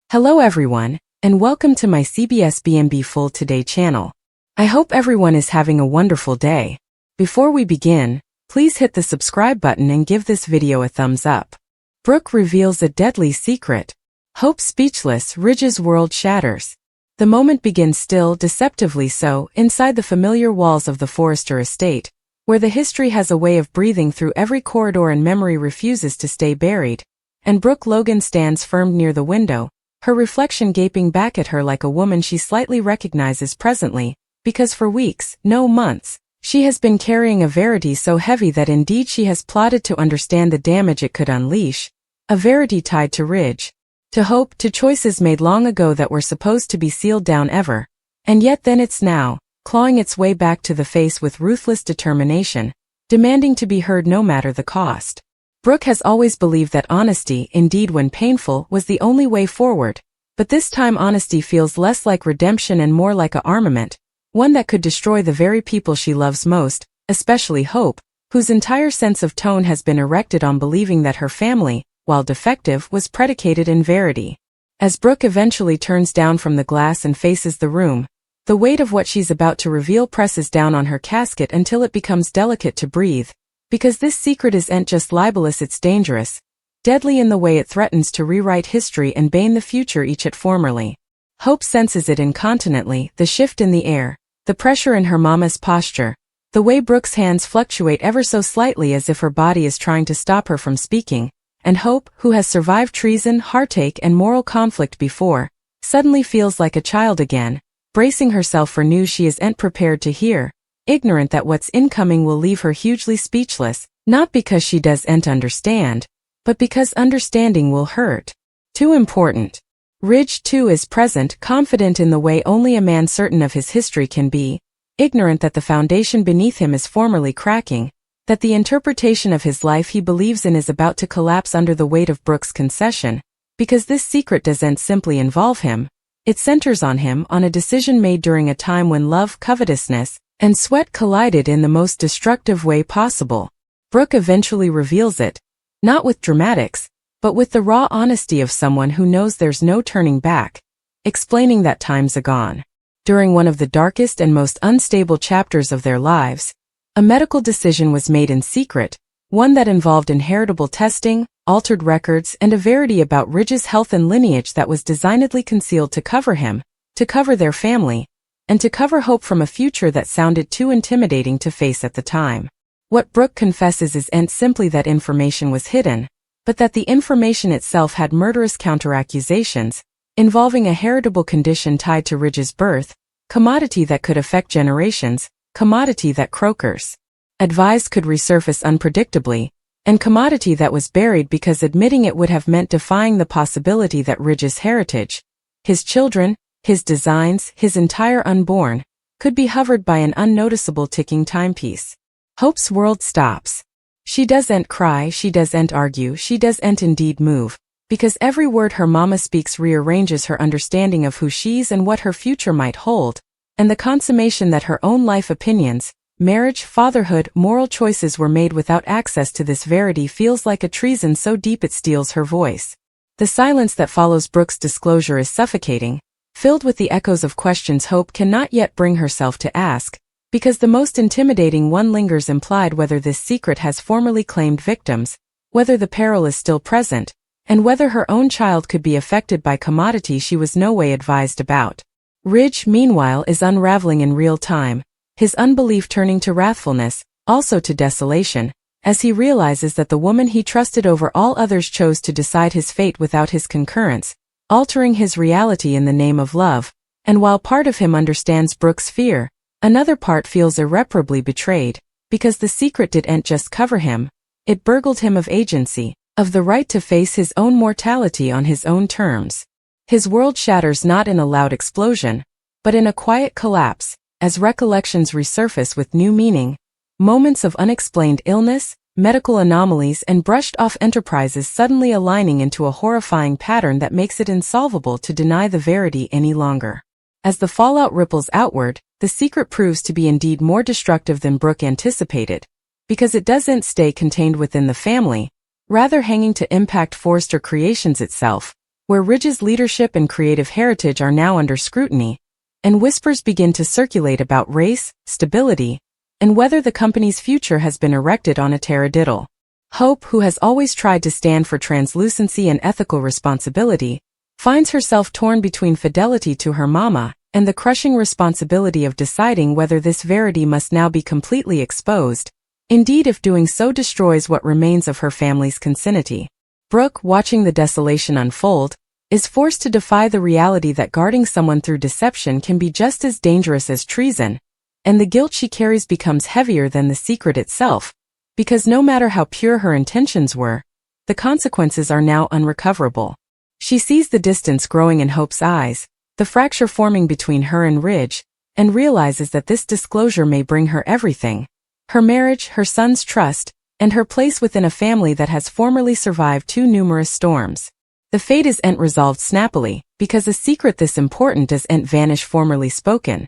Hello everyone, and welcome to my CBS BNB Full Today channel. I hope everyone is having a wonderful day. Before we begin, please hit the subscribe button and give this video a thumbs up. Brooke reveals a deadly secret. Hope speechless, Ridge's world shatters. The moment begins still, deceptively so, inside the familiar walls of the Forrester estate, where the history has a way of breathing through every corridor and memory refuses to stay buried. And Brooke Logan stands firm near the window, her reflection gaping back at her like a woman she slightly recognizes presently, because for weeks, no months, she has been carrying a verity so heavy that indeed she has plotted to understand the damage it could unleash, a verity tied to Ridge, to hope, to choices made long ago that were supposed to be sealed down ever, and yet then it's now, clawing its way back to the face with ruthless determination, demanding to be heard no matter the cost. Brooke has always believed that honesty, indeed when painful, was the only way forward, but this time honesty feels less like redemption and more like an armament, one that could destroy the very people she loves most, especially Hope, whose entire sense of tone has been erected on believing that her family, while defective, was predicated in verity. As Brooke eventually turns down from the glass and faces the room, the weight of what she's about to reveal presses down on her casket until it becomes delicate to breathe. Because this secret isn't just libelous, it's dangerous, deadly in the way it threatens to rewrite history and bane the future each it formerly. Hope senses it incontinently, the shift in the air, the pressure in her mama's posture, the way Brooke's hands fluctuate ever so slightly as if her body is trying to stop her from speaking, and Hope, who has survived treason, heartache, and moral conflict before, suddenly feels like a child again, bracing herself for news she isn't prepared to hear, ignorant that what's incoming will leave her hugely speechless, not because she doesn't understand, but because understanding will hurt. Too important. Ridge, too, is present, confident in the way only a man certain of his history can be, ignorant that the foundation beneath him is formerly cracking, that the interpretation of his life he believes in is about to collapse under the weight of Brooke's concession, because this secret doesn't simply involve him, it centers on him, on a decision made during a time when love, covetousness, and sweat collided in the most destructive way possible. Brooke eventually reveals it, not with dramatics, but with the raw honesty of someone who knows there's no turning back, explaining that time's gone. During one of the darkest and most unstable chapters of their lives, a medical decision was made in secret, one that involved inheritable testing, altered records, and a verity about Ridge's health and lineage that was designedly concealed to cover him, to cover their family, and to cover Hope from a future that sounded too intimidating to face at the time. What Brooke confesses isn't simply that information was hidden, but that the information itself had murderous counter-accusations, involving a heritable condition tied to Ridge's birth, commodity that could affect generations, commodity that Croakers advised could resurface unpredictably, and commodity that was buried because admitting it would have meant defying the possibility that Ridge's heritage, his children, his designs, his entire unborn, could be hovered by an unnoticeable ticking timepiece. Hope's world stops. She doesn't cry, she doesn't argue, she doesn't indeed move, because every word her mama speaks rearranges her understanding of who she's and what her future might hold, and the consummation that her own life opinions, marriage, fatherhood, moral choices were made without access to this verity feels like a treason so deep it steals her voice. The silence that follows Brooke's disclosure is suffocating, filled with the echoes of questions Hope cannot yet bring herself to ask, because the most intimidating one lingers implied: whether this secret has formerly claimed victims, whether the peril is still present, and whether her own child could be affected by commodity she was no way advised about. Ridge, meanwhile, is unraveling in real time, his unbelief turning to wrathfulness, also to desolation, as he realizes that the woman he trusted over all others chose to decide his fate without his concurrence, altering his reality in the name of love, and while part of him understands Brooke's fear, another part feels irreparably betrayed, because the secret didn't just cover him, it burgled him of agency, of the right to face his own mortality on his own terms. His world shatters not in a loud explosion, but in a quiet collapse, as recollections resurface with new meaning, moments of unexplained illness, medical anomalies, and brushed-off enterprises suddenly aligning into a horrifying pattern that makes it insolvable to deny the verity any longer. As the fallout ripples outward, the secret proves to be indeed more destructive than Brooke anticipated, because it doesn't stay contained within the family, rather hanging to impact Forrester Creations itself, where Ridge's leadership and creative heritage are now under scrutiny, and whispers begin to circulate about race, stability, and whether the company's future has been erected on a taradiddle. Hope, who has always tried to stand for translucency and ethical responsibility, finds herself torn between fidelity to her mama and the crushing responsibility of deciding whether this verity must now be completely exposed, indeed if doing so destroys what remains of her family's consanity. Brooke, watching the desolation unfold, is forced to defy the reality that guarding someone through deception can be just as dangerous as treason, and the guilt she carries becomes heavier than the secret itself, because no matter how pure her intentions were, the consequences are now unrecoverable. She sees the distance growing in Hope's eyes, the fracture forming between her and Ridge, and realizes that this disclosure may bring her everything: her marriage, her son's trust, and her place within a family that has formerly survived too numerous storms. The fate isn't resolved snappily, because a secret this important doesn't vanish formally spoken.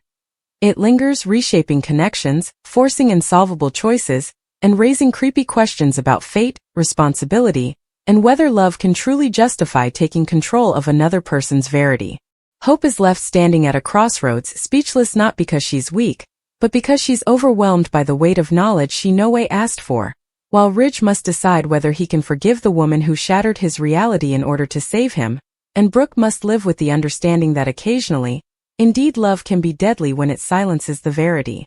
It lingers, reshaping connections, forcing insolvable choices, and raising creepy questions about fate, responsibility, and whether love can truly justify taking control of another person's verity. Hope is left standing at a crossroads, speechless not because she's weak, but because she's overwhelmed by the weight of knowledge she no way asked for, while Ridge must decide whether he can forgive the woman who shattered his reality in order to save him, and Brooke must live with the understanding that occasionally, indeed, love can be deadly when it silences the verity.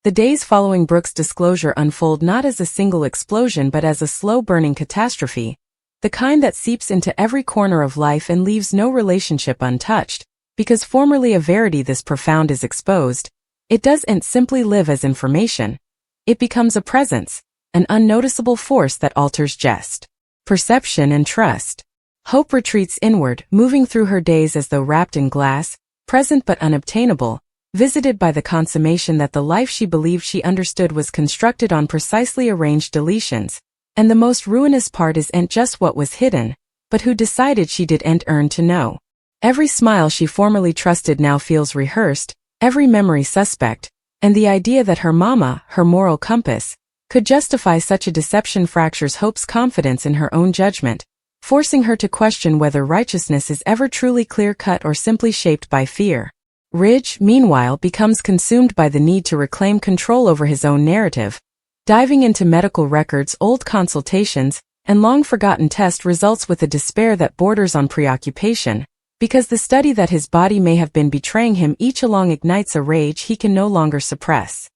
The days following Brooke's disclosure unfold not as a single explosion but as a slow-burning catastrophe, the kind that seeps into every corner of life and leaves no relationship untouched, because formerly a verity this profound is exposed. It doesn't simply live as information. It becomes a presence, an unnoticeable force that alters jest, perception, and trust. Hope retreats inward, moving through her days as though wrapped in glass, present but unobtainable, visited by the consummation that the life she believed she understood was constructed on precisely arranged deletions, and the most ruinous part isn't just what was hidden, but who decided she didn't earn to know. Every smile she formerly trusted now feels rehearsed, every memory suspect, and the idea that her mama, her moral compass, could justify such a deception fractures Hope's confidence in her own judgment, forcing her to question whether righteousness is ever truly clear-cut or simply shaped by fear. Ridge, meanwhile, becomes consumed by the need to reclaim control over his own narrative, diving into medical records, old consultations, and long-forgotten test results with a despair that borders on preoccupation, because the study that his body may have been betraying him each along ignites a rage he can no longer suppress.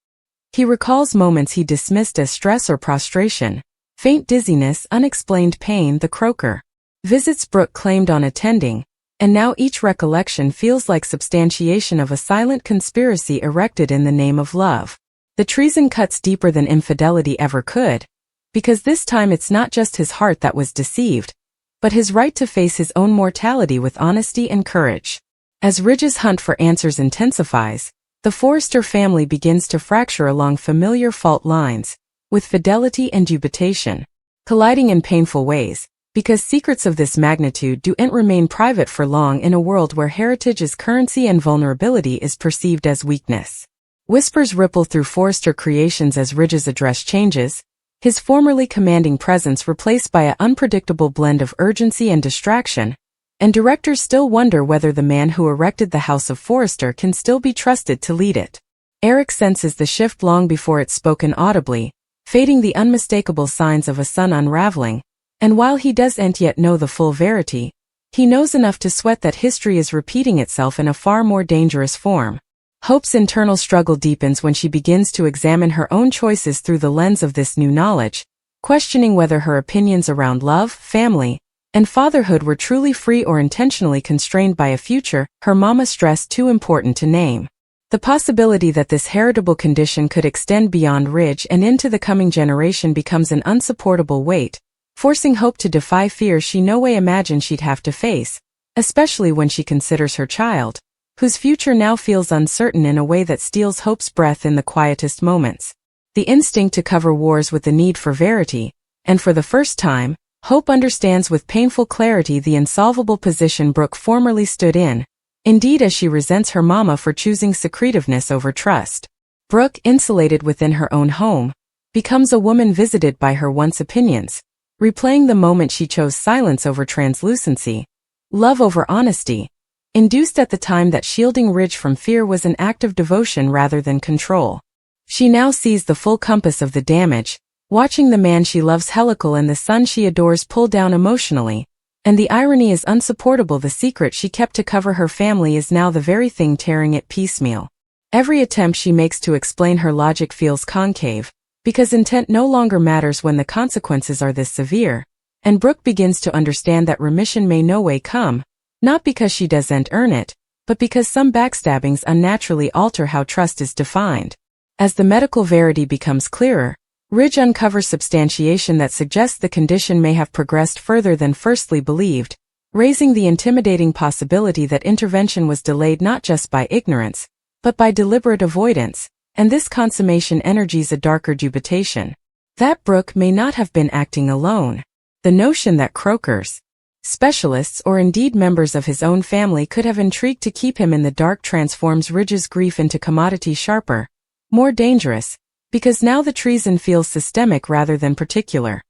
He recalls moments he dismissed as stress or prostration, faint dizziness, unexplained pain, the croaker visits Brooke claimed on attending, and now each recollection feels like substantiation of a silent conspiracy erected in the name of love. The treason cuts deeper than infidelity ever could, because this time it's not just his heart that was deceived, but his right to face his own mortality with honesty and courage. As Ridge's hunt for answers intensifies, the Forrester family begins to fracture along familiar fault lines, with fidelity and dubitation colliding in painful ways, because secrets of this magnitude don't remain private for long in a world where heritage is currency and vulnerability is perceived as weakness. Whispers ripple through Forrester creations as Ridge's address changes, his formerly commanding presence replaced by an unpredictable blend of urgency and distraction, and directors still wonder whether the man who erected the House of Forrester can still be trusted to lead it. Eric senses the shift long before it's spoken audibly, fading the unmistakable signs of a sun unraveling, and while he doesn't yet know the full verity, he knows enough to sweat that history is repeating itself in a far more dangerous form. Hope's internal struggle deepens when she begins to examine her own choices through the lens of this new knowledge, questioning whether her opinions around love, family, and fatherhood were truly free or intentionally constrained by a future her mama stressed too important to name. The possibility that this heritable condition could extend beyond Ridge and into the coming generation becomes an unsupportable weight, forcing Hope to defy fear she no way imagined she'd have to face, especially when she considers her child, whose future now feels uncertain in a way that steals Hope's breath in the quietest moments. The instinct to cover wars with the need for verity, and for the first time, Hope understands with painful clarity the insolvable position Brooke formerly stood in, indeed as she resents her mama for choosing secretiveness over trust. Brooke, insulated within her own home, becomes a woman visited by her once opinions, replaying the moment she chose silence over translucency, love over honesty, induced at the time that shielding Ridge from fear was an act of devotion rather than control. She now sees the full compass of the damage, watching the man she loves helical and the son she adores pull down emotionally, and the irony is unsupportable. The secret she kept to cover her family is now the very thing tearing it piecemeal. Every attempt she makes to explain her logic feels concave, because intent no longer matters when the consequences are this severe, and Brooke begins to understand that remission may no way come, not because she doesn't earn it, but because some backstabbings unnaturally alter how trust is defined. As the medical verity becomes clearer, Ridge uncovers substantiation that suggests the condition may have progressed further than firstly believed, raising the intimidating possibility that intervention was delayed not just by ignorance, but by deliberate avoidance, and this consummation energizes a darker dubitation. That Brooke may not have been acting alone. The notion that Croakers, specialists or indeed members of his own family could have intrigued to keep him in the dark transforms Ridge's grief into commodity sharper, more dangerous, because now the treason feels systemic rather than particular.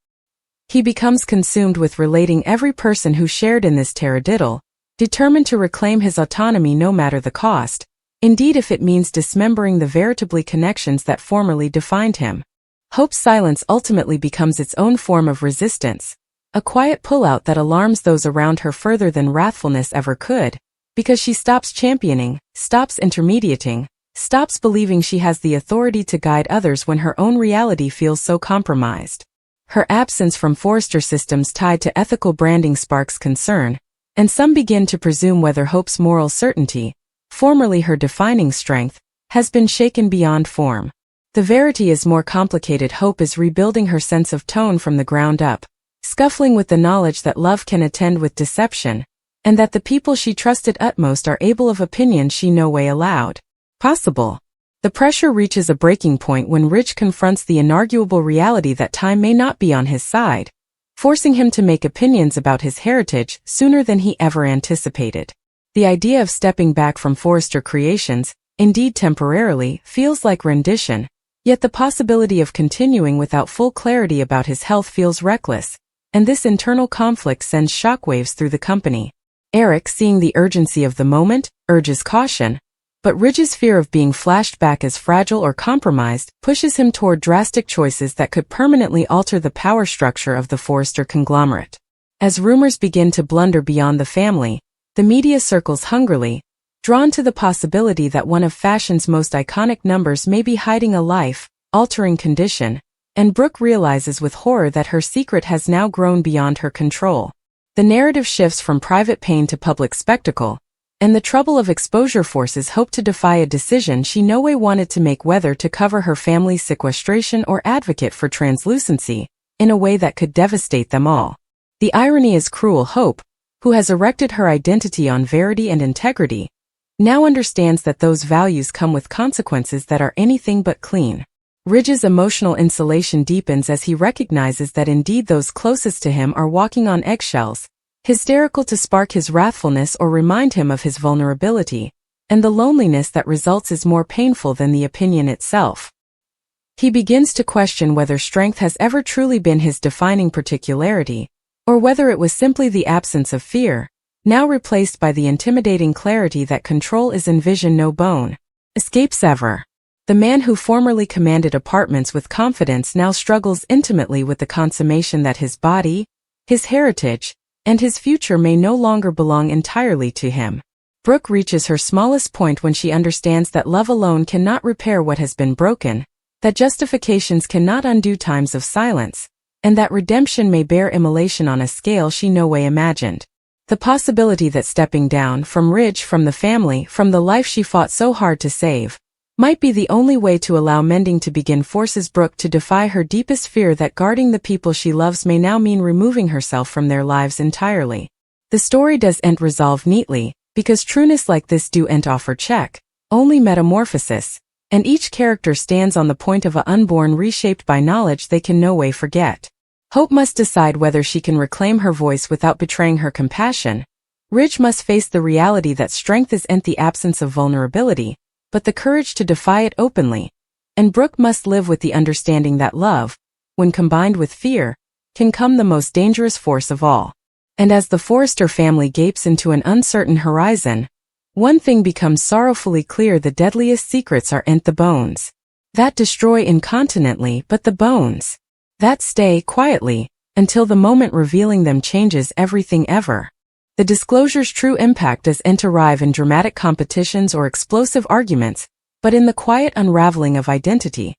He becomes consumed with relating every person who shared in this taradiddle, determined to reclaim his autonomy no matter the cost, indeed if it means dismembering the veritably connections that formerly defined him. Hope's silence ultimately becomes its own form of resistance, a quiet pullout that alarms those around her further than wrathfulness ever could, because she stops championing, stops intermediating, stops believing she has the authority to guide others when her own reality feels so compromised. Her absence from Forrester systems tied to ethical branding sparks concern, and some begin to presume whether Hope's moral certainty, formerly her defining strength, has been shaken beyond form. The verity is more complicated. Hope is rebuilding her sense of tone from the ground up, scuffling with the knowledge that love can attend with deception, and that the people she trusted utmost are able of opinions she no way allowed possible. The pressure reaches a breaking point when Ridge confronts the inarguable reality that time may not be on his side, forcing him to make opinions about his heritage sooner than he ever anticipated. The idea of stepping back from Forrester creations, indeed temporarily, feels like rendition, yet the possibility of continuing without full clarity about his health feels reckless, and this internal conflict sends shockwaves through the company. Eric, seeing the urgency of the moment, urges caution, but Ridge's fear of being flashed back as fragile or compromised pushes him toward drastic choices that could permanently alter the power structure of the Forrester conglomerate. As rumors begin to blunder beyond the family, the media circles hungrily, drawn to the possibility that one of fashion's most iconic numbers may be hiding a life-altering condition, and Brooke realizes with horror that her secret has now grown beyond her control. The narrative shifts from private pain to public spectacle, and the trouble of exposure forces Hope to defy a decision she no way wanted to make, whether to cover her family's sequestration or advocate for translucency, in a way that could devastate them all. The irony is cruel. Hope, who has erected her identity on verity and integrity, now understands that those values come with consequences that are anything but clean. Ridge's emotional insulation deepens as he recognizes that indeed those closest to him are walking on eggshells, hysterical to spark his wrathfulness or remind him of his vulnerability, and the loneliness that results is more painful than the opinion itself. He begins to question whether strength has ever truly been his defining particularity, or whether it was simply the absence of fear, now replaced by the intimidating clarity that control is in vision no bone escapes ever. The man who formerly commanded apartments with confidence now struggles intimately with the consummation that his body, his heritage, and his future may no longer belong entirely to him. Brooke reaches her smallest point when she understands that love alone cannot repair what has been broken, that justifications cannot undo times of silence, and that redemption may bear immolation on a scale she no way imagined. The possibility that stepping down from Ridge, from the family, from the life she fought so hard to save, might be the only way to allow mending to begin forces Brooke to defy her deepest fear that guarding the people she loves may now mean removing herself from their lives entirely. The story doesn't resolve neatly, because trueness like this doesn't offer check, only metamorphosis, and each character stands on the point of a unborn reshaped by knowledge they can no way forget. Hope must decide whether she can reclaim her voice without betraying her compassion. Ridge must face the reality that strength isn't the absence of vulnerability, but the courage to defy it openly, and Brooke must live with the understanding that love, when combined with fear, can become the most dangerous force of all. And as the Forrester family gapes into an uncertain horizon, one thing becomes sorrowfully clear: the deadliest secrets aren't the bones that destroy incontinently, but the bones that stay quietly until the moment revealing them changes everything ever. The disclosure's true impact doesn't arrive in dramatic competitions or explosive arguments, but in the quiet unraveling of identity,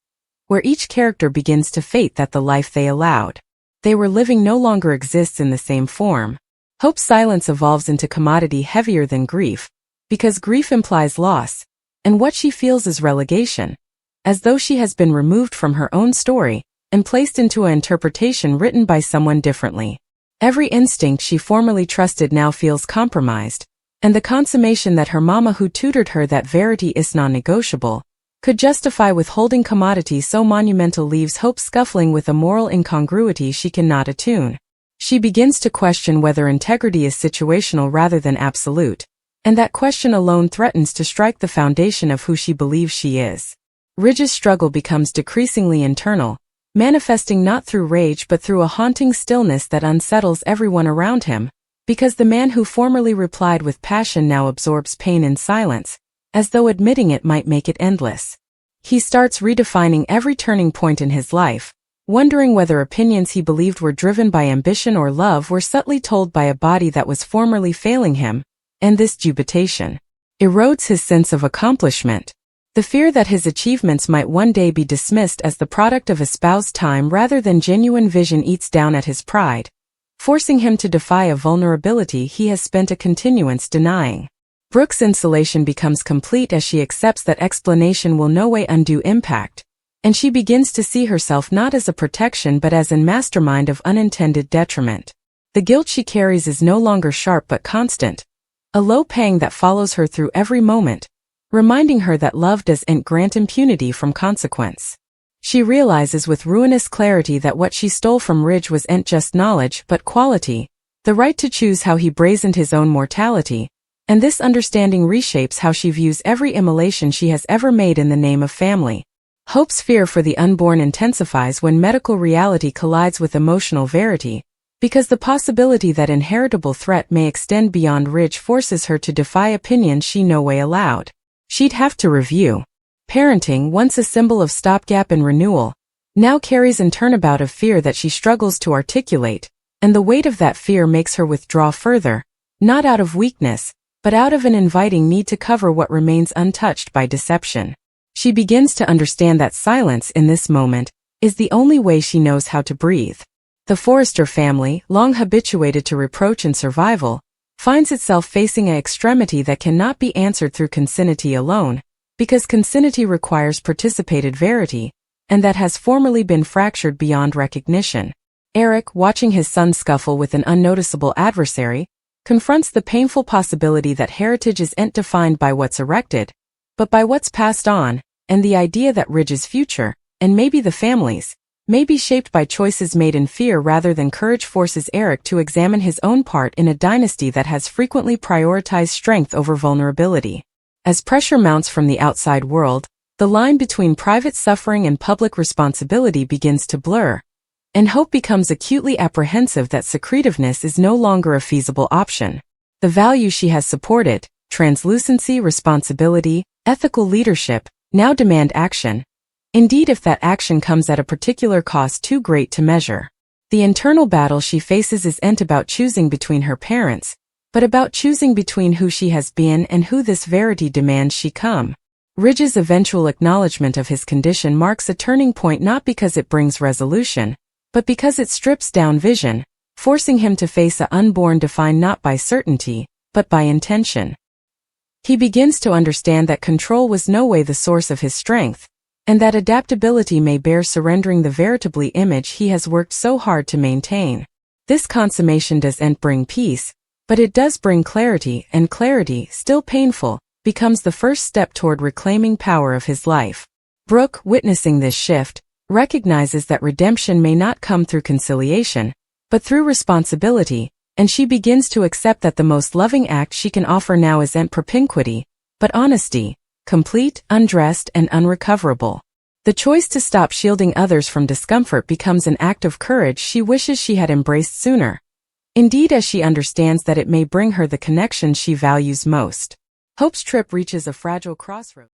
where each character begins to fate that the life they allowed they were living no longer exists in the same form. Hope's silence evolves into commodity heavier than grief, because grief implies loss, and what she feels is relegation, as though she has been removed from her own story and placed into an interpretation written by someone differently. Every instinct she formerly trusted now feels compromised, and the consummation that her mama who tutored her that verity is non-negotiable could justify withholding commodity so monumental leaves Hope scuffling with a moral incongruity she cannot attune. She begins to question whether integrity is situational rather than absolute, and that question alone threatens to strike the foundation of who she believes she is. Ridge's struggle becomes decreasingly internal, manifesting not through rage but through a haunting stillness that unsettles everyone around him, because the man who formerly replied with passion now absorbs pain in silence, as though admitting it might make it endless. He starts redefining every turning point in his life, wondering whether opinions he believed were driven by ambition or love were subtly told by a body that was formerly failing him, and this dubitation erodes his sense of accomplishment. The fear that his achievements might one day be dismissed as the product of espoused time rather than genuine vision eats down at his pride, forcing him to defy a vulnerability he has spent a continuance denying. Brooke's insulation becomes complete as she accepts that explanation will no way undo impact, and she begins to see herself not as a protection but as an mastermind of unintended detriment. The guilt she carries is no longer sharp but constant, a low pang that follows her through every moment, reminding her that love doesn't grant impunity from consequence. She realizes with ruinous clarity that what she stole from Ridge wasn't just knowledge but quality, the right to choose how he brazened his own mortality, and this understanding reshapes how she views every immolation she has ever made in the name of family. Hope's fear for the unborn intensifies when medical reality collides with emotional verity, because the possibility that inheritable threat may extend beyond Ridge forces her to defy opinions she no way allowed she'd have to review. Parenting, once a symbol of stopgap and renewal, now carries an turnabout of fear that she struggles to articulate, and the weight of that fear makes her withdraw further, not out of weakness, but out of an inviting need to cover what remains untouched by deception. She begins to understand that silence in this moment is the only way she knows how to breathe. The Forrester family, long habituated to reproach and survival, finds itself facing an extremity that cannot be answered through consanity alone, because consanity requires participated verity, and that has formerly been fractured beyond recognition. Eric, watching his son scuffle with an unnoticeable adversary, confronts the painful possibility that heritage isn't defined by what's erected, but by what's passed on, and the idea that Ridge's future, and maybe the family's, may be shaped by choices made in fear rather than courage forces Eric to examine his own part in a dynasty that has frequently prioritized strength over vulnerability. As pressure mounts from the outside world, the line between private suffering and public responsibility begins to blur, and Hope becomes acutely apprehensive that secretiveness is no longer a feasible option. The values she has supported, translucency, responsibility, ethical leadership, now demand action. Indeed, if that action comes at a particular cost too great to measure. The internal battle she faces isn't about choosing between her parents, but about choosing between who she has been and who this verity demands she come. Ridge's eventual acknowledgement of his condition marks a turning point not because it brings resolution, but because it strips down vision, forcing him to face a unborn defined not by certainty, but by intention. He begins to understand that control was no way the source of his strength, and that adaptability may bear surrendering the veritably image he has worked so hard to maintain. This consummation doesn't bring peace, but it does bring clarity, and clarity, still painful, becomes the first step toward reclaiming power of his life. Brooke, witnessing this shift, recognizes that redemption may not come through conciliation, but through responsibility, and she begins to accept that the most loving act she can offer now isn't propinquity, but honesty, complete, undressed, and unrecoverable. The choice to stop shielding others from discomfort becomes an act of courage she wishes she had embraced sooner. Indeed, as she understands that it may bring her the connection she values most. Hope's trip reaches a fragile crossroad.